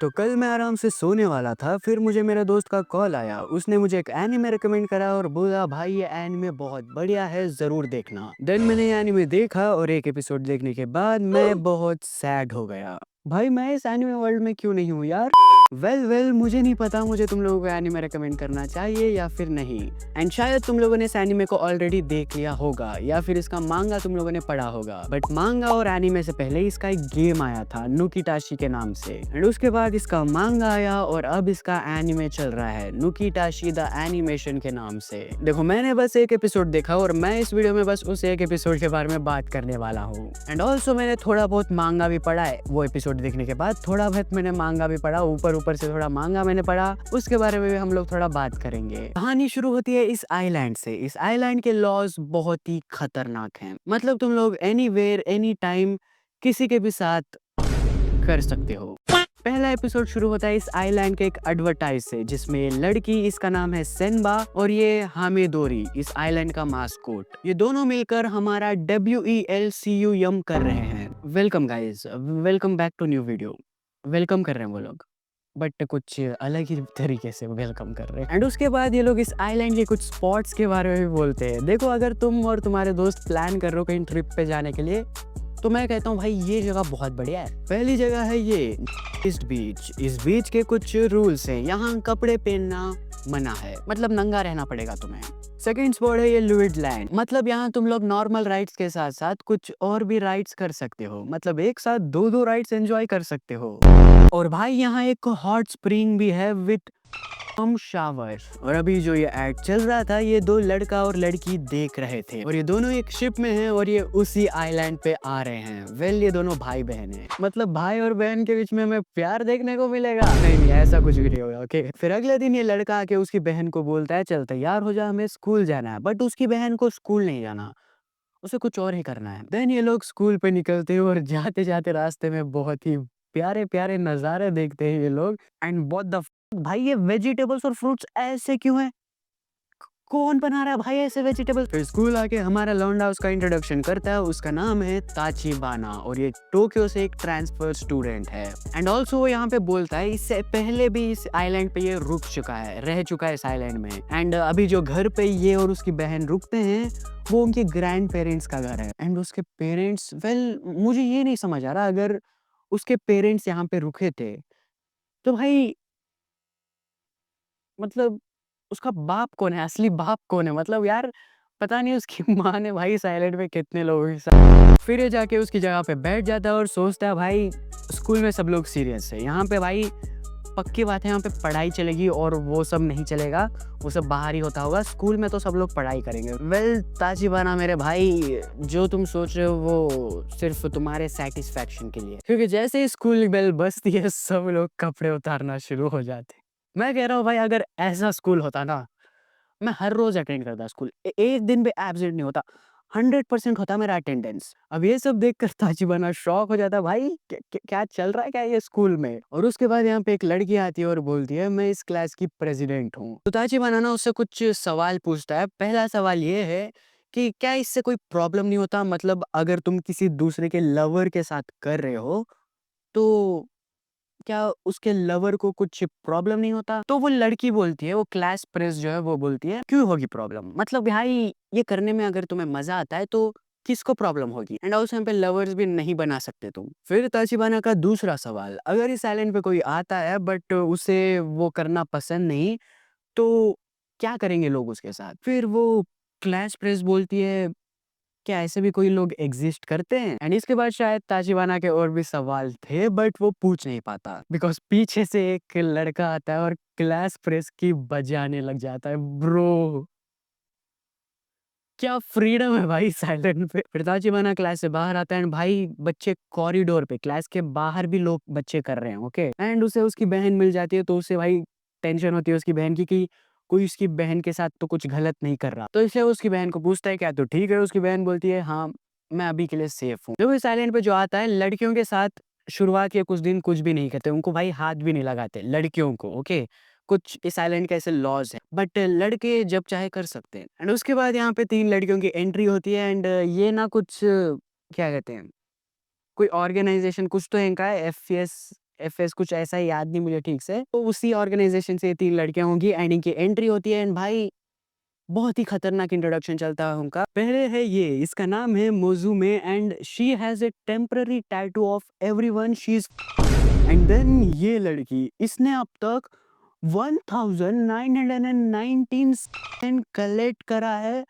तो कल मैं आराम से सोने वाला था, फिर मुझे मेरे दोस्त का कॉल आया। उसने मुझे एक एनिमे रिकमेंड करा और बोला भाई ये एनिमे बहुत बढ़िया है, ज़रूर देखना। देन मैंने ये एनिमे देखा और एक एपिसोड देखने के बाद मैं बहुत सैड हो गया। भाई मैं इस एनिमे वर्ल्ड में क्यों नहीं हूँ यार। वेल मुझे नहीं पता मुझे तुम लोगों को एनिमे रिकमेंड करना चाहिए या फिर नहीं। एंड शायद तुम लोगों ने इस एनिमे को ऑलरेडी देख लिया होगा या फिर इसका मांगा तुम लोगों ने पढ़ा होगा। बट मांगा और एनिमे से पहले इसका एक गेम आया था नुकीटाशी के नाम से, एंड उसके बाद इसका मांगा आया और अब इसका एनिमे चल रहा है नुकीटाशी द एनिमेशन के नाम से। देखो मैंने बस एक एपिसोड देखा और मैं इस वीडियो में बस उस एक एपिसोड के बारे में बात करने वाला हूँ। एंड ऑल्सो मैंने थोड़ा बहुत मांगा भी पढ़ा है। वो एपिसोड देखने के बाद थोड़ा बहुत मैंने मांगा भी पढ़ा, ऊपर से थोड़ा मांगा मैंने पढ़ा, उसके बारे में भी हम लोग थोड़ा बात करेंगे। कहानी शुरू होती है इस आइलैंड से। इस आइलैंड के लॉज बहुत ही खतरनाक हैं। मतलब तुम लोग एनीवेयर एनी टाइम किसी के भी साथ कर सकते हो। पहला एपिसोड शुरू होता है इस आइलैंड के एक एडवर्टाइज से, जिसमें लड़की, इसका नाम है सेनबा, और ये हामेदोरी, इस आइलैंड का मास्कोट, ये दोनों मिलकर हमारा WELCUM कर रहे हैं। Welcome guys, welcome back to new video. Welcome कर रहे हैं वो लोग, बट कुछ अलग ही तरीके से वेलकम कर रहे हैं। एंड उसके बाद ये लोग इस आइलैंड के कुछ स्पॉट्स के बारे में भी बोलते हैं। देखो अगर तुम और तुम्हारे दोस्त प्लान कर रहे हो कहीं ट्रिप पे जाने के लिए, तो मैं कहता हूँ भाई ये जगह बहुत बढ़िया है। पहली जगह है ये ईस्ट बीच। इस बीच के कुछ रूल्स हैं, यहाँ कपड़े पहनना मना है, मतलब नंगा रहना पड़ेगा तुम्हें। सेकंड स्पॉट है ये लुइड लैंड। मतलब यहाँ तुम लोग नॉर्मल राइड्स के साथ साथ कुछ और भी राइड्स कर सकते हो, मतलब एक साथ दो राइड्स एंजॉय कर सकते हो। और भाई यहाँ एक हॉट स्प्रिंग भी है विद हम शावर। और अभी जो ये एड चल रहा था, ये दो लड़का और लड़की देख रहे थे और ये दोनों एक शिप में हैं और ये उसी आइलैंड पे आ रहे हैं। वेल ये दोनों भाई बहन हैं, मतलब भाई और बहन के बीच में हमें प्यार देखने को मिलेगा? नहीं ऐसा कुछ भी नहीं होगा। ओके, फिर अगले दिन ये लड़का आके उसकी बहन को बोलता है चल तैयार हो जा, हमें स्कूल जाना है। बट उसकी बहन को स्कूल नहीं जाना, उसे कुछ और ही करना है। देन ये लोग स्कूल पे निकलते हैं और जाते जाते रास्ते में बहुत ही प्यारे प्यारे नजारे देखते हैं ये लोग। एंड व्हाट द भाई ये वेजिटेबल्स और फ्रूट्स ऐसे क्यों हैं? कौन बना रहा है भाई ऐसे वेजिटेबल? फिर स्कूल आके हमारा लौंडा उसका इंट्रोडक्शन करता है। उसका नाम है ताचिबाना और ये टोक्यो से एक ट्रांसफर स्टूडेंट है। एंड ऑल्सो वो यहाँ पे बोलता है इससे पहले भी इस आइलैंड पे ये रुक चुका है, रह चुका है इस आइलैंड में। एंड अभी जो घर पे ये और उसकी बहन रुकते हैं वो उनके ग्रैंड पेरेंट्स का घर है। एंड उसके पेरेंट्स, वेल मुझे ये नहीं समझ आ रहा, अगर उसके पेरेंट्स यहाँ पे रुके थे तो भाई मतलब उसका बाप कौन है? असली बाप कौन है? मतलब यार पता नहीं उसकी माँ ने भाई साइलेंट में कितने लोगों के साथ। फिर ये जाके उसकी जगह पे बैठ जाता है और सोचता है भाई स्कूल में सब लोग सीरियस है, यहाँ पे भाई पक्की बात है यहाँ पे पढ़ाई चलेगी और वो सब नहीं चलेगा, वो सब बाहर ही होता होगा। स्कूल में तो सब लोग पढ़ाई करेंगे। वेल ताचिबाना मेरे भाई, जो तुम सोच रहे हो वो सिर्फ तुम्हारे सेटिस्फैक्शन के लिए, क्योंकि जैसे ही स्कूल बेल बजती है सब लोग कपड़े उतारना शुरू हो जाते हैं। मैं कह रहा हूँ भाई अगर ऐसा स्कूल होता ना, मैं हर रोज अटेंड करता स्कूल, एक दिन भी एब्सेंट नहीं होता, 100% होता मेरा अटेंडेंस। अब ये सब देखकर ताचिबाना शॉक हो जाता भाई क्या चल रहा है क्या ये स्कूल में। और उसके बाद यहाँ पे एक लड़की आती है और बोलती है मैं इस क्लास की प्रेसिडेंट हूँ। तो ताचिबाना ना उससे कुछ सवाल पूछता है। पहला सवाल ये है कि क्या इससे कोई प्रॉब्लम नहीं होता, मतलब अगर तुम किसी दूसरे के लवर के साथ कर रहे हो तो क्या उसके लवर को कुछ प्रॉब्लम नहीं होता? तो वो लड़की बोलती है, वो क्लास प्रेस जो है वो बोलती है क्यों होगी प्रॉब्लम, मतलब भाई ये करने में अगर तुम्हें मजा आता है तो किसको प्रॉब्लम होगी? एंड ऑल्सो यहाँ पे लवर्स भी नहीं बना सकते तुम। फिर ताचिबाना का दूसरा सवाल, अगर इस आइलैंड पे कोई आता है बट उसे वो करना पसंद नहीं, तो क्या करेंगे लोग उसके साथ? फिर वो क्लास प्रेस बोलती है क्या ऐसे भी कोई लोग एग्जिस्ट करते हैं? एंड इसके बाद शायद ताचिबाना के और भी सवाल थे बट वो पूछ नहीं पाता बिकॉज पीछे से एक लड़का आता है और क्लास प्रेस की बजाने लग जाता है। ब्रो क्या फ्रीडम है भाई साइलेंट पे। फिर ताचिबाना क्लास से बाहर आता है एंड भाई बच्चे कॉरिडोर पे, क्लास के बाहर भी लोग बच्चे कर रहे हैं। ओके, एंड उसे उसकी बहन मिल जाती है तो उसे भाई टेंशन होती है उसकी बहन की कि कोई उसकी बहन के साथ तो कुछ गलत नहीं कर रहा। तो इसलिए वो उसकी बहन को पूछता है क्या तो ठीक है? उसकी बहन बोलती है हाँ मैं अभी के लिए सेफ हूँ। जब इस आइलैंड पे जो आता है लड़कियों के साथ शुरुआत के कुछ दिन कुछ भी नहीं करते, उनको भाई हाथ भी नहीं लगाते लड़कियों को। ओके, कुछ इस आइलैंड के ऐसे लॉज हैं बट लड़के जब चाहे कर सकते हैं। एंड उसके बाद यहाँ पे 3 लड़कियों की एंट्री होती है एंड ये ना कुछ क्या कहते हैं, कोई ऑर्गेनाइजेशन कुछ तो इनका है, एफएस कुछ ऐसा ही याद नहीं मुझे ठीक से। तो उसी ऑर्गेनाइजेशन से 3 लड़कियां होंगी एंड इनकी एंट्री होती है एंड भाई बहुत ही खतरनाक इंट्रोडक्शन चलता है उनका। पहले है ये, इसका नाम है मोजुमे and she has a temporary tattoo of everyone she is. And then ये लड़की, इसने अब तक 1919 कलेक्ट करा है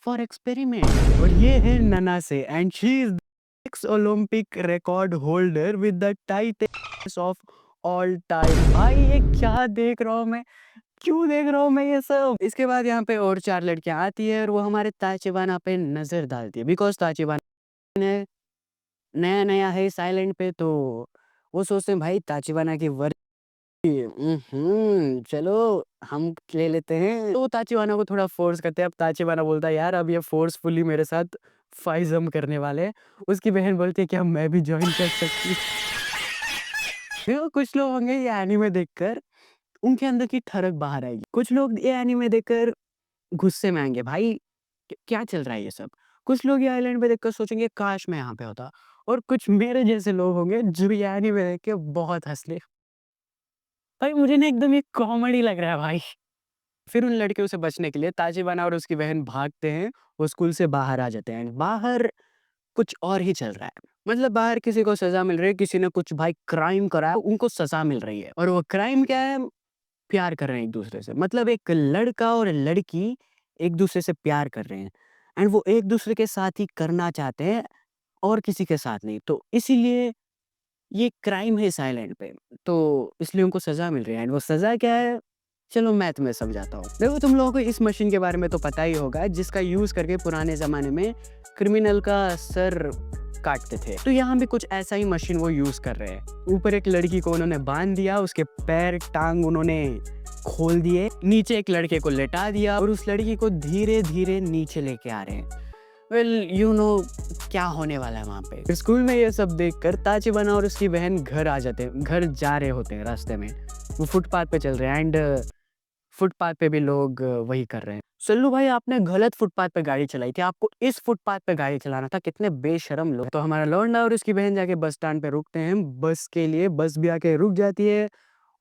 फॉर एक्सपेरिमेंट। और ये है नना से and she is x Olympic record holder with the tightest of all time. भाई ये क्या देख रहा हूँ मैं, क्यों देख रहा हूँ मैं ये सब। इसके बाद यहाँ पे और 4 लड़कियां आती है और वो हमारे ताचिबाना पे नजर डालती है बिकॉज ताचिबाना ने नया नया है इस आइलैंड पे। तो वो सोचते हैं भाई ताचिबाना की चलो हम ले लेते हैं। तो ताचिबाना को थोड़ा फोर्स करते हैं। अब ताचिबाना बोलता है यार अब ये फोर्सफुली मेरे साथ फाइजम करने वाले हैं। उसकी बहन बोलती है क्या मैं भी ज्वाइन कर सकती हूँ। देखो कुछ लोग होंगे ये एनीमे देखकर उनके अंदर की ठरक बाहर आएगी। कुछ लोग ये एनीमे देखकर गुस्से में आएंगे भाई क्या चल रहा है ये सब। कुछ लोग ये आइलैंड पे देखकर सोचेंगे काश मैं यहाँ पे होता। और कुछ मेरे जैसे लोग होंगे जो ये एनीमे देख के बहुत हंस ले। भाई मुझे ना एकदम ये कॉमेडी लग रहा है भाई। फिर उन लड़कियों से बचने के लिए ताजिबाना और उसकी बहन भागते हैं। वो स्कूल से बाहर आ जाते हैं। बाहर कुछ और ही चल रहा है। मतलब बाहर किसी को सजा मिल रही है, किसी ने कुछ भाई क्राइम करा है, उनको सजा मिल रही है। और वो क्राइम क्या है, प्यार कर रहे हैं एक दूसरे से। मतलब एक लड़का और लड़की एक दूसरे से प्यार कर रहे हैं एंड वो एक दूसरे के साथ ही करना चाहते हैं और किसी के साथ नहीं। तो इसीलिए ये क्राइम है इस आइलैंड पे। तो इसलिए उनको सजा मिल रही है एंड वो सजा क्या है, चलो मैं तुम्हें समझाता हूँ। देखो तुम लोगों को इस मशीन के बारे में तो पता ही होगा जिसका यूज करके पुराने जमाने में क्रिमिनल का सर काटते थे। तो यहाँ भी कुछ ऐसा ही मशीन वो यूज कर रहे हैं। ऊपर एक लड़की को उन्होंने बांध दिया, उसके पैर टांग उन्होंने खोल दिए, नीचे एक लड़के को लेटा दिया और उस लड़की को धीरे धीरे नीचे लेके आ रहे हैं। वेल यू नो क्या होने वाला है वहाँ पे। स्कूल में ये सब देखकर ताचिबाना और उसकी बहन घर आ जाते हैं। घर जा रहे होते हैं, रास्ते में वो फुटपाथ पे चल रहे हैं एंड फुटपाथ पे भी लोग वही कर रहे हैं। सल्लू भाई आपने गलत फुटपाथ पे गाड़ी चलाई थी, आपको इस फुटपाथ पे गाड़ी चलाना था, कितने बेशरम लोग। तो हमारा लौंडा और उसकी बहन जाके बस स्टैंड पे रुकते हैं बस के लिए। बस भी आके रुक जाती है।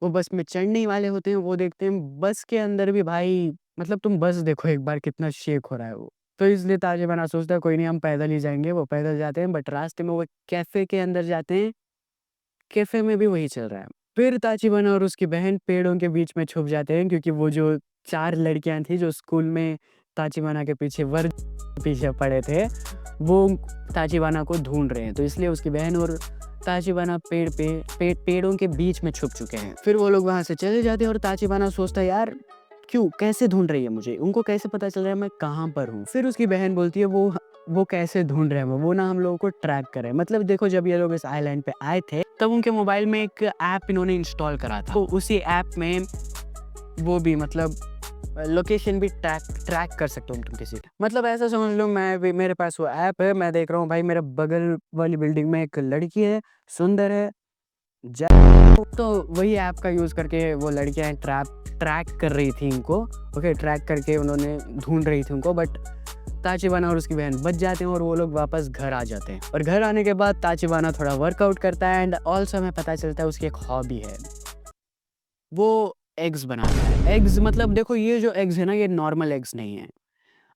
वो बस में चढ़ने ही वाले होते हैं। वो देखते हैं बस के अंदर भी भाई, मतलब तुम बस देखो एक बार कितना शेक हो रहा है वो। तो इसलिए ताजिबाना सोचता है कोई नहीं हम पैदल ही जाएंगे। वो पैदल जाते हैं बट रास्ते में वो कैफे के अंदर जाते हैं। कैफे में भी वही चल रहा है। फिर ताचिबाना और उसकी बहन पेड़ों के बीच में छुप जाते हैं क्योंकि वो जो 4 लड़कियां थी जो स्कूल में ताचिबाना के पीछे पीछे पड़े थे, वो ताचिबाना को ढूंढ रहे हैं। तो इसलिए उसकी बहन और ताचिबाना पेड़ों के बीच में छुप चुके हैं। फिर वो लोग वहां से चले जाते हैं और ताचिबाना सोचता है यार क्यों, कैसे ढूंढ रही है मुझे, उनको कैसे पता चल रहा है मैं कहाँ पर हूँ। फिर उसकी बहन बोलती है वो कैसे ढूंढ रहे हैं, वो ना हम लोगों को ट्रैक करे। मतलब देखो जब ये लोग इस आइलैंड पे आए थे तब उनके मोबाइल में एक ऐप इन्होंने इंस्टॉल करा था। तो उसी ऐप में वो भी मतलब लोकेशन भी ट्रैक कर सकते हो तुम किसी। मतलब ऐसा समझ लो मेरे पास वो ऐप है, मैं देख रहा हूँ भाई मेरे बगल वाली बिल्डिंग में एक लड़की है, सुंदर है, तो वही ऐप का यूज करके वो लड़कियां ट्रैक कर रही थी इनको। ओके, ट्रैक करके उन्होंने ढूंढ रही थी उनको। बट ताचिबाना और उसकी बहन बच जाते हैं और वो लोग वापस घर आ जाते हैं। और घर आने के बाद ताचिबाना थोड़ा वर्कआउट करता है एंड ऑल्सो हमें पता चलता है उसकी एक हॉबी है, वो एग्स बनाता है। एग्स मतलब देखो ये जो एग्स है ना ये नॉर्मल एग्स नहीं है।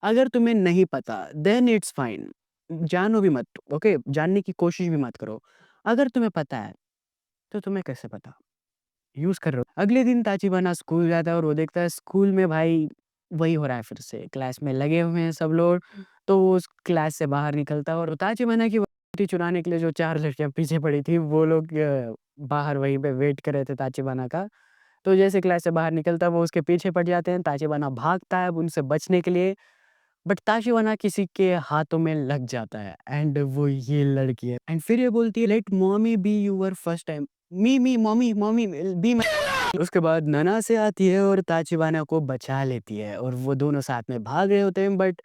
अगर तुम्हें नहीं पता देन इट्स फाइन, जानो भी मत। ओके, जानने की कोशिश भी मत करो। अगर तुम्हें पता है तो तुम्हें कैसे पता, यूज कर रहे हो। अगले दिन ताचिबाना स्कूल जाता है और वो देखता है स्कूल में भाई वही हो रहा है, फिर से क्लास में लगे हुए हैं सब लोग। तो वो उस क्लास से बाहर निकलता है और ताचिबाना की वर्दी चुराने के लिए जो 4 लड़कियां पीछे पड़ी थी वो लोग बाहर वहीं पे वेट कर रहे थे ताचिबाना का। तो जैसे क्लास से बाहर निकलता है वो उसके पीछे पड़ जाते हैं। ताचिबाना भागता है अब उनसे बचने के लिए, बट ताशिबाना किसी के हाथों में लग जाता है एंड वो ये लड़की है। एंड फिर ये बोलती है let mommy be your first time, me mommy mommy be. उसके बाद नना से आती है और ताचिबाना को बचा लेती है और वो दोनों साथ में भाग रहे होते हैं। बट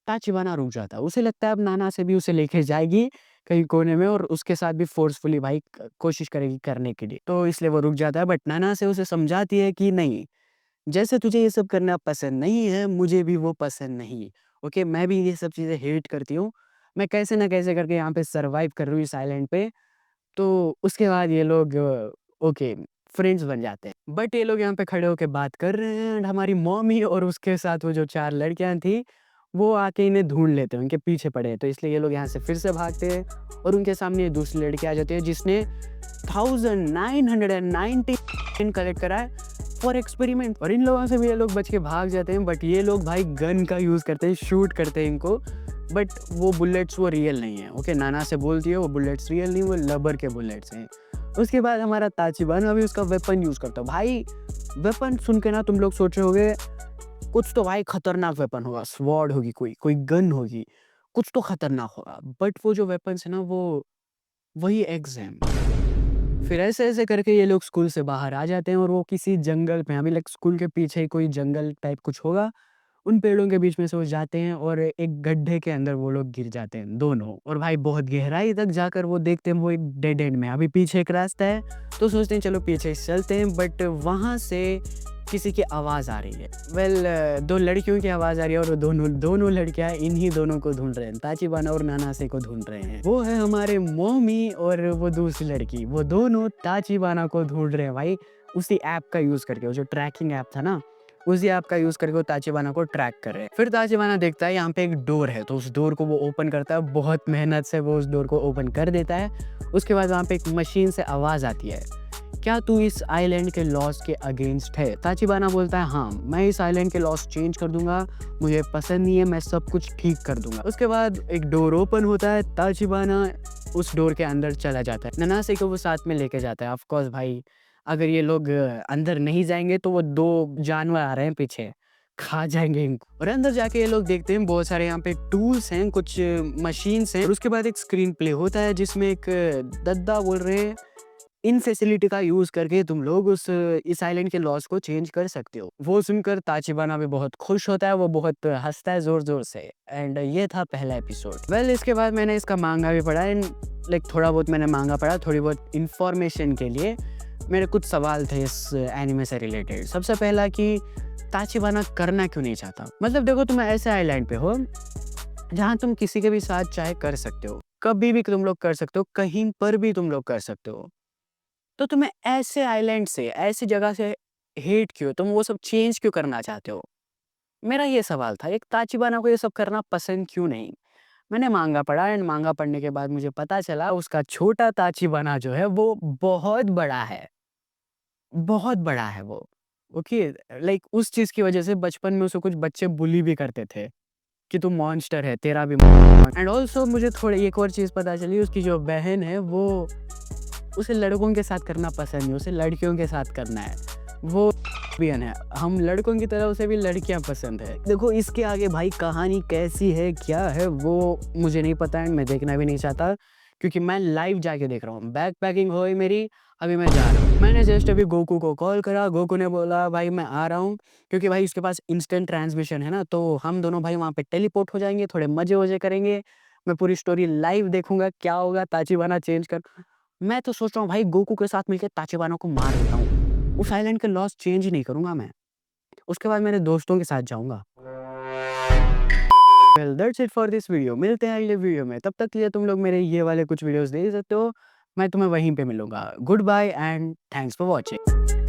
ताचिबाना रुक जाता है, उसे लगता है अब नाना से भी उसे लेके जाएगी कहीं कोने में और उसके साथ भी फोर्सफुली भाई कोशिश करेगी करने के लिए। तो इसलिए वो रुक जाता है। बट नाना से उसे समझाती है कि नहीं, जैसे तुझे ये सब करना पसंद नहीं है मुझे भी वो पसंद नहीं। ओके, मैं भी ये सब चीज़ें हेट करती हूँ। मैं कैसे ना कैसे करके यहाँ पे सरवाइव कर रही हूँ इस आइलैंड पे। तो उसके बाद ये लोग ओके फ्रेंड्स बन जाते हैं। बट ये लोग यहाँ पे खड़े होके बात कर रहे हैं एंड हमारी मॉमी और उसके साथ वो जो 4 लड़कियाँ थी, वो आके इन्हें ढूँढ लेते हैं, उनके पीछे पड़े हैं। तो इसलिए ये लोग यहाँ से फिर से भागते हैं और उनके सामने ये दूसरी लड़की आ जाती है जिसने 1990 कलेक्ट करा है फॉर एक्सपेरिमेंट, और इन लोगों से भी ये लोग बच के भाग जाते हैं। बट ये लोग भाई गन का यूज़ करते हैं, शूट करते हैं इनको, बट वो बुलेट्स वो रियल नहीं है। ओके, नाना से बोलती है वो बुलेट्स रियल नहीं, वो लबर के बुलेट्स हैं। उसके बाद हमारा ताचिबाना भी उसका वेपन यूज़ करता है। भाई वेपन सुन के ना तुम लोग सोच रहे होगे कुछ तो भाई खतरनाक वेपन होगा, स्वॉर्ड होगी, कोई गन होगी, कुछ तो खतरनाक होगा। बट वो जो वेपन्स है ना वो वही एग्स हैं। फिर ऐसे-ऐसे करके ये लोग स्कूल से बाहर आ जाते हैं और वो किसी जंगल में, अभी लाइक स्कूल के पीछे ही कोई जंगल टाइप कुछ होगा, उन पेड़ों के बीच में से वो जाते हैं और एक गड्ढे के अंदर वो लोग गिर जाते हैं दोनों। और भाई बहुत गहराई तक जाकर वो देखते हैं वो एक डेड एंड में। अभी पीछे एक रास्ता है तो सोचते हैं चलो पीछे से चलते हैं, बट वहाँ से किसी की आवाज़ आ रही है। दो लड़कियों की आवाज़ आ रही है और वो दोनों लड़कियाँ इन्हीं दोनों को ढूँढ रहे हैं, ताचिबाना और नानासे को ढूँढ रहे हैं। वो है हमारे मॉमी और वो दूसरी लड़की, वो दोनों ताचिबाना को ढूँढ रहे हैं भाई, उसी ऐप का यूज़ करके, वो जो ट्रैकिंग ऐप था ना, उसी ऐप का यूज़ करके वो ताचिबाना को ट्रैक कर रहे हैं। फिर ताचिबाना देखता है यहाँ पे एक डोर है, तो उस डोर को वो ओपन करता है, बहुत मेहनत से वो उस डोर को ओपन कर देता है। उसके बाद वहाँ पे एक मशीन से आवाज़ आती है, क्या तू इस आइलैंड के लॉस के अगेंस्ट है? ताचिबाना बोलता है हाँ, मैं इस आइलैंड के लॉस चेंज कर दूंगा, मुझे पसंद नहीं है, मैं सब कुछ ठीक कर दूंगा। उसके बाद एक डोर ओपन होता है, ताचिबाना उस डोर के अंदर चला जाता है, नानासे को वो साथ में लेके जाता है। ऑफ कोर्स भाई अगर ये लोग अंदर नहीं जाएंगे तो वो 2 जानवर आ रहे हैं पीछे, खा जाएंगे इनको। और अंदर जाके ये लोग देखते हैं बहुत सारे यहाँ पे टूल्स हैं, कुछ मशीन्स हैं, और उसके बाद एक स्क्रीन प्ले होता है जिसमें एक दद्दा बोल रहे हैं इन फैसिलिटी का यूज़ करके तुम लोग इस आइलैंड के लॉस को चेंज कर सकते हो। वो सुनकर ताचिबाना भी बहुत खुश होता है, वो बहुत हँसता है ज़ोर-ज़ोर से। एंड ये था पहला एपिसोड। इसके बाद मैंने इसका मांगा भी पढ़ा एंड लाइक थोड़ा बहुत मैंने मांगा पढ़ा, थोड़ी बहुत इन्फॉर्मेशन के लिए। मेरे कुछ सवाल थे इस एनिमे से रिलेटेड। सबसे पहला कि ताचिबाना करना क्यों नहीं चाहता? मतलब देखो तुम ऐसे आइलैंड पे हो, जहाँ तुम किसी के भी साथ चाहे कर सकते हो। कभी भी तुम लोग कर सकते हो, कहीं पर भी तुम लोग कर सकते हो। तो तुम्हें ऐसे आइलैंड से, ऐसी जगह से हेट क्यों? तुम वो सब चेंज क्यों करना चाहते हो? मेरा ये सवाल था, एक ताचिबाना को ये सब करना पसंद क्यों नहीं? मैंने माँगा पढ़ा एंड माँगा पढ़ने के बाद मुझे पता चला उसका छोटा ताचिबाना जो है वो बहुत बड़ा है। बहुत बड़ा है वो। ओके, लाइक उस चीज़ की वज़ह से बचपन में उसको कुछ बच्चे बुली भी करते थे, कि तू मॉन्स्टर है, तेरा भी एंड ऑल्सो मुझे थोड़ी एक और चीज़ पता चली, उसकी जो बहन है वो उसे लड़कों के साथ करना पसंद नहीं, उसे लड़कियों के साथ करना है। वो lesbian है, हम लड़कों की तरह उसे भी लड़कियां पसंद है। देखो इसके आगे भाई कहानी कैसी है, क्या है, वो मुझे नहीं पता एंड मैं देखना भी नहीं चाहता, क्योंकि मैं लाइव जाके देख रहा हूँ। बैग पैकिंग हो गई मेरी, अभी मैं जा रहा हूँ। मैंने जस्ट अभी गोकू को कॉल करा, गोकू ने बोला भाई मैं आ रहा हूँ, क्योंकि भाई उसके पास इंस्टेंट ट्रांसमिशन है ना, तो हम दोनों भाई वहाँ पे टेलीपोर्ट हो जाएंगे, थोड़े मजे-वजे करेंगे। मैं पूरी स्टोरी लाइव देखूंगा क्या होगा, ताचिबाना चेंज कर। मैं तो सोच रहा हूँ भाई गोकू के साथ मिलकर ताचिबाना को मार देता हूँ। उस आइलैंड के लॉस चेंज ही नहीं करूँगा मैं। उसके बाद मेरे दोस्तों के साथ जाऊँगा। Well that's it for this video. मिलते हैं अगले वीडियो में। तब तक के लिए तुम लोग मेरे ये वाले कुछ वीडियोज़ देख सकते हो। मैं तुम्हें वहीं पे मिलूँगा। Good bye and thanks for watching.